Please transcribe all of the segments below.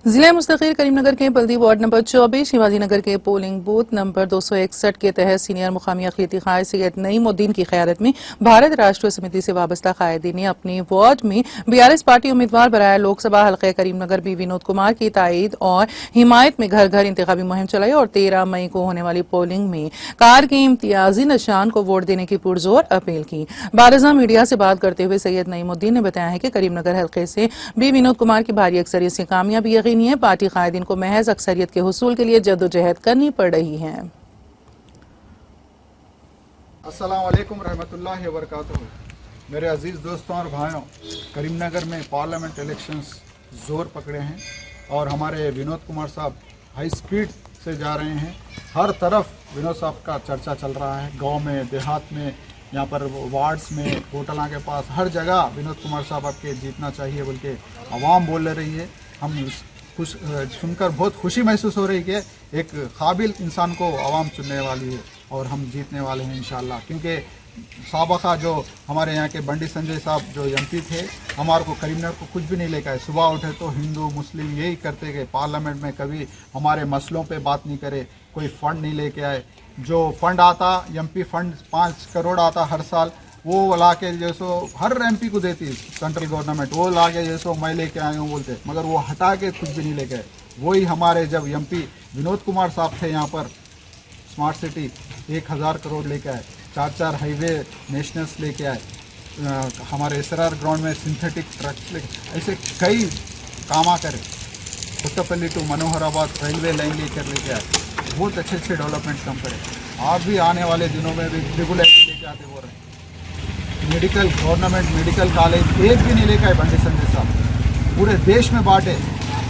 जिला मुस्तकीर करीमनगर के बल्दी ward number 24 Shivaji Nagar के पोलिंग बूथ नंबर 261 के तहत सीनियर मुकामी अक़लियती कायद सैयद नईमुद्दीन की क़यादत में भारत राष्ट्र समिति से वाबस्ता कायदीन ने अपने वार्ड में BRS पार्टी उम्मीदवार बराए लोकसभा हल्के करीमनगर बी विनोद कुमार की तायद और हिमायत में घर घर इंतखाबी मुहिम चलाई और 13 मई को होने वाली पोलिंग में कार के इम्तियाजी निशान को वोट देने की पुरजोर अपील की। बारजा मीडिया से बात करते हुए सैयद नईमुद्दीन ने बताया है कि करीमनगर हल्के से बी विनोद कुमार की भारी अक्सरियत से कामयाबी यकीनी है। पार्टी कायदीन को महज अक्सरियत के हुसूल के लिए जद्दोजहद करनी पड़ रही है। अस्सलाम वालेकुम रहमतुल्लाहि व बरकातुहू। मेरे अजीज़ दोस्तों और भाइयों, करीमनगर में पार्लियामेंट इलेक्शंस जोर पकड़े हैं और हमारे विनोद कुमार साहब हाई स्पीड से जा रहे हैं। हर तरफ विनोद साहब का चर्चा चल रहा है, गांव में, देहात में, यहाँ पर वार्ड्स में, होटलों के पास, हर जगह विनोद कुमार साहब आपके जीतना चाहिए बोल के आवाम बोल रही है। हम सुनकर बहुत खुशी महसूस हो रही है कि एक काबिल इंसान को आवाम चुनने वाली है और हम जीतने वाले हैं इंशाल्लाह। क्योंकि साबका जो हमारे यहाँ के बंडी संजय साहब जो MP थे, हमारे को करीमनगर को कुछ भी नहीं लेकर आए। सुबह उठे तो हिंदू मुस्लिम यही करते गए, पार्लियामेंट में कभी हमारे मसलों पे बात नहीं करे, कोई फंड नहीं लेके आए। जो फंड आता MP फंड 5 करोड़ आता हर साल, वो ला के जैसो हर MP को देती सेंट्रल गवर्नमेंट, वो ला के जैसो मैं लेके आया हूँ बोलते, मगर वो हटा के कुछ भी नहीं लेके आए। वही हमारे जब MP विनोद कुमार साहब थे यहाँ पर स्मार्ट सिटी 1000 करोड़ लेके आए, 4 हाईवे नेशनल्स लेके आए, हमारे SRR ग्राउंड में सिंथेटिक ट्रक्स लेके, ऐसे कई कामा करे। पुट्टपल्ली टू मनोहराबाद रेलवे लाइन लेके आए, बहुत अच्छे डेवलपमेंट काम करे। आप भी आने वाले दिनों में भी रेगुलरिटी लेके आते बोल रहे हैं। मेडिकल गवर्नमेंट मेडिकल कॉलेज एक भी नहीं लेकर आए बंडी संजय साहब, पूरे देश में बांटे,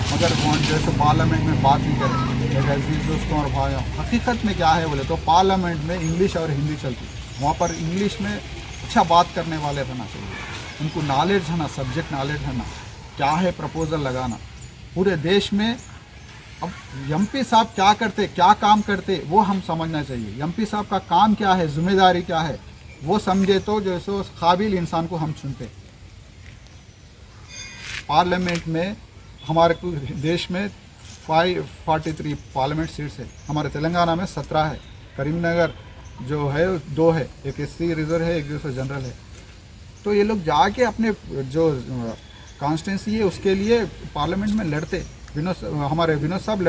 मगर जैसे पार्लियामेंट में बात नहीं करें। मेरे अजीज दोस्तों और भाइयों, हकीकत में क्या है बोले तो पार्लियामेंट में इंग्लिश और हिंदी चलती, वहाँ पर इंग्लिश में अच्छा बात करने वाले रहना चाहिए, उनको नॉलेज है ना, सब्जेक्ट नॉलेज है ना, क्या है प्रपोजल लगाना पूरे देश में। अब MP साहब क्या करते, क्या काम करते, वो हम समझना चाहिए। MP साहब का काम क्या है, जिम्मेदारी क्या है, वो समझे तो जैसे उस काबिल इंसान को हम चुनते। पार्लियामेंट में हमारे देश में 543 पार्लियामेंट सीट्स है, हमारे तेलंगाना में 17 है, करीमनगर जो है 2 है, एक SC रिजर्व है, एक दूसरा जनरल है। तो ये लोग जाके अपने जो कॉन्स्टिट्यूंसी है उसके लिए पार्लियामेंट में लड़ते, हमारे विनोद साहब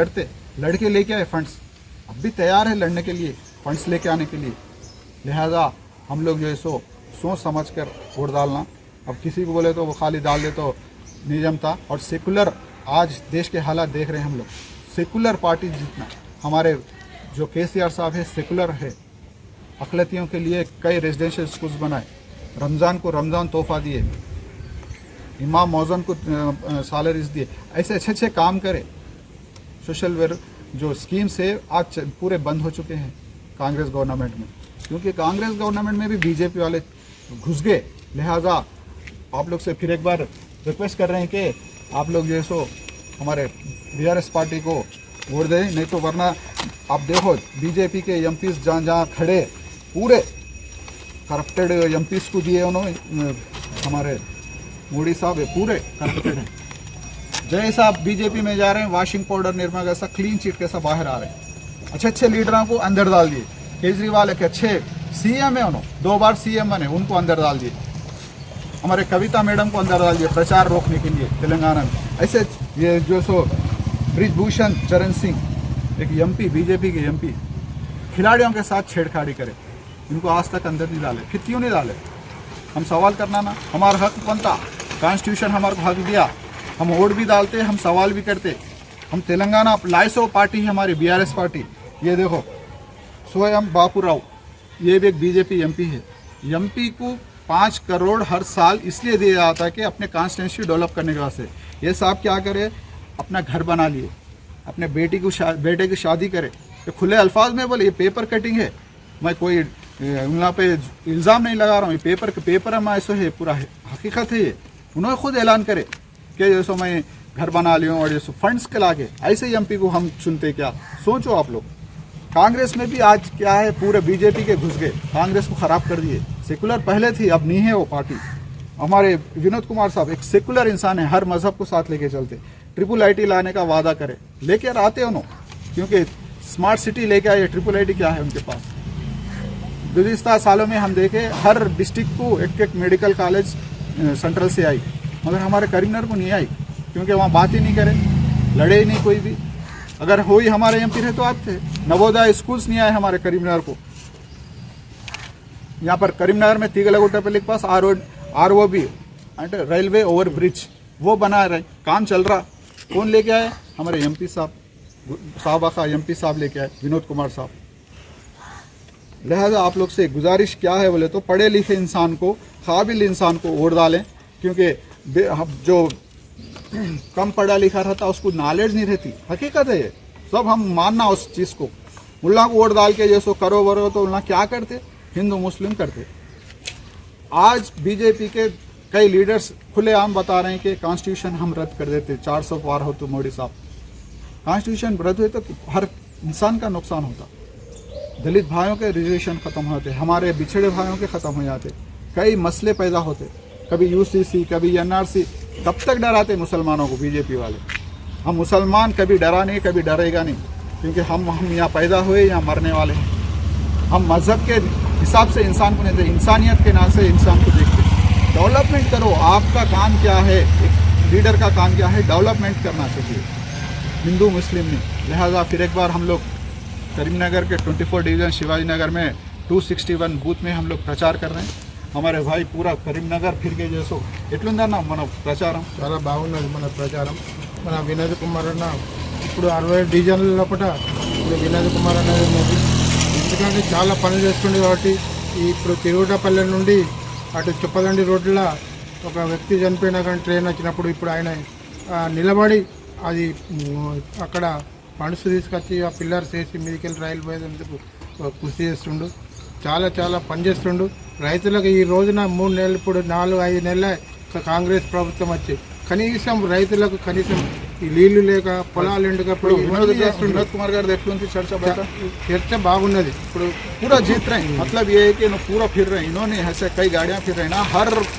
लड़के लेके आए फंड्स, अब भी तैयार है लड़ने के लिए, फंड्स लेके आने के लिए। लिहाजा हम लोग जो है सोच समझ कर वोट डालना। अब किसी को बोले तो वो खाली डाल दे तो नहीं जमता। और सेकुलर, आज देश के हालात देख रहे हैं हम लोग, सेकुलर पार्टी जीतना। हमारे जो KCR साहब है सेकुलर है, अक़लियतियों के लिए कई रेजिडेंशियल स्कूल्स बनाए, रमज़ान को रमज़ान तोहफा दिए, इमाम मौज़न को सैलरीज दिए, ऐसे अच्छे काम करे। सोशल वेयर जो स्कीम्स है आज पूरे बंद हो चुके हैं कांग्रेस गवर्नमेंट में, क्योंकि कांग्रेस गवर्नमेंट में भी BJP वाले घुस गए। लिहाजा आप लोग से फिर एक बार रिक्वेस्ट कर रहे हैं कि आप लोग जो सो हमारे BRS पार्टी को वोट दें, नहीं तो वरना आप देखो BJP के MPs जहाँ खड़े पूरे करप्टेड MPs को दिए उन्होंने, हमारे मोदी साहब पूरे करप्टेड हैं। जैसा आप BJP में जा रहे हैं, वॉशिंग पाउडर निर्मा कैसा क्लीन चिट कैसा बाहर आ रहे हैं, अच्छे लीडरों को अंदर डाल दिए। केजरीवाल एक अच्छे CM है, उन्होंने 2 बार CM बने, उनको अंदर डाल दिए। हमारे कविता मैडम को अंदर डाल दिए प्रचार रोकने के लिए तेलंगाना में। ऐसे ये जो सो ब्रिजभूषण चरण सिंह एक MP BJP के MP खिलाड़ियों के साथ छेड़खाड़ी करे, इनको आज तक अंदर नहीं डाले। फिर क्यों नहीं डाले? हम सवाल करना ना, हमारा हक बनता, कॉन्स्टिट्यूशन हमारे को हक दिया, हम वोट भी डालते, हम सवाल भी करते। हम तेलंगाना लाइसो पार्टी है हमारी BRS पार्टी। ये देखो स्वयं बापू राव, ये भी एक BJP MP है। MP को 5 करोड़ हर साल इसलिए दिया जाता है कि अपने कॉन्स्टिट्यूंसी डेवलप करने के वास्ते। ये साहब क्या करे, अपना घर बना लिए, अपने बेटे की शादी करे। ये खुले अल्फाज में बोले ये पेपर कटिंग है, मैं कोई उन पे इल्ज़ाम नहीं लगा रहा हूँ, ये पेपर हम ऐसा है, पूरा है, हकीकत है। ये उन्होंने खुद ऐलान करे कि जैसो मैं घर बना लिया और जैसो फंड्स के लाके ऐसे MP को हम चुनते। क्या सोचो आप लोग। कांग्रेस में भी आज क्या है, पूरे BJP के घुस गए, कांग्रेस को ख़राब कर दिए। सेकुलर पहले थी, अब नहीं है वो पार्टी। हमारे विनोद कुमार साहब एक सेकुलर इंसान है, हर मजहब को साथ लेके चलते। ट्रिपल आईटी लाने का वादा करे, लेकर आते हो नो, क्योंकि स्मार्ट सिटी लेके आए। ट्रिपल आईटी क्या है उनके पास? गुज़िश्ता सालों में हम देखे हर डिस्ट्रिक्ट को एक एक मेडिकल कॉलेज सेंट्रल से आई, मगर हमारे करीमनगर को नहीं आई, क्योंकि वहाँ बात ही नहीं करे, लड़े ही नहीं कोई भी। अगर हो ही हमारे एमपी रहे तो आते। नवोदय स्कूल्स नहीं आए हमारे करीमनगर को। यहाँ पर करीमनगर में तीगलगुट्टापल्ली के पास ROB रेलवे ओवर ब्रिज वो बना रहे, काम चल रहा। कौन लेके आए? हमारे एमपी साहब का एमपी साहब लेके आए, विनोद कुमार साहब। लिहाजा आप लोग से गुजारिश क्या है बोले तो पढ़े लिखे इंसान को, काबिल इंसान को वोट डालें, क्योंकि जो कम पढ़ा लिखा रहता उसको नॉलेज नहीं रहती। हकीकत है ये, सब हम मानना उस चीज़ को। मुल्ला को वोट डाल के जैसो करो वरो तो मुल्ला क्या करते? हिंदू मुस्लिम करते। आज बीजेपी के कई लीडर्स खुलेआम बता रहे हैं कि कॉन्स्टिट्यूशन हम रद्द कर देते, 400 पार हो तो मोदी साहब। कॉन्स्टिट्यूशन रद्द हुए तो हर इंसान का नुकसान होता। दलित भाइयों के रिजर्वेशन ख़त्म होते, हमारे बिछड़े भाइयों के ख़त्म हो जाते, कई मसले पैदा होते, कभी UCC कभी NRC। कब तक डराते मुसलमानों को बीजेपी वाले? हम मुसलमान कभी डरा नहीं, कभी डरेगा नहीं, क्योंकि हम यहाँ पैदा हुए, यहाँ मरने वाले हैं। हम मज़हब के हिसाब से इंसान को नहीं देखते, इंसानियत के नाम से इंसान को देखते। डेवलपमेंट करो, आपका काम क्या है? एक लीडर का काम क्या है? डेवलपमेंट करना चाहिए, हिंदू मुस्लिम नहीं। लिहाजा फिर एक बार हम लोग करीमनगर के 24 डिवीज़न शिवाजी नगर में 261 बूथ में हम लोग प्रचार कर रहे हैं। हमारे भाई पूरा करीमनगर फिर के जैसो ఎట్లుందన్న మన ప్రచారం? చాలా బాగున్నది మన ప్రచారం. మన వినోద్ కుమార్ అన్న ఇప్పుడు 60 డివిజన్ల లోపల ఇప్పుడు వినోద్ కుమార్ అనేది ఉన్నది. ఎందుకంటే చాలా పనులు చేస్తుండే కాబట్టి ఇప్పుడు తిరుగుటపల్లె నుండి అటు చుప్పదండి రోడ్ల ఒక వ్యక్తి చనిపోయినా కానీ ట్రైన్ వచ్చినప్పుడు ఇప్పుడు ఆయన నిలబడి అది అక్కడ ఫండ్స్ తీసుకొచ్చి ఆ పిల్లర్స్ వేసి మీదికెళ్ళి రైలు పోయేందుకు కృషి చేస్తుండు. చాలా చాలా పనిచేస్తుండు. రైతులకు ఈ రోజున 3 నెలలు ఇప్పుడు 4-5 నెలల కాంగ్రెస్ ప్రభుత్వం వచ్చి కనీసం రైతులకు కనీసం ఈ నీళ్లు లేక పొలాలు ఎండుకప్పుడు विनोद कुमार गार देखते చర్చ బాగున్నది. पूरा जीत रहे हैं, मतलब ये है कि पूरा फिर रहे हैं। इन्होंने ऐसे कई गाड़ियां फिर रहे हैं ना, हर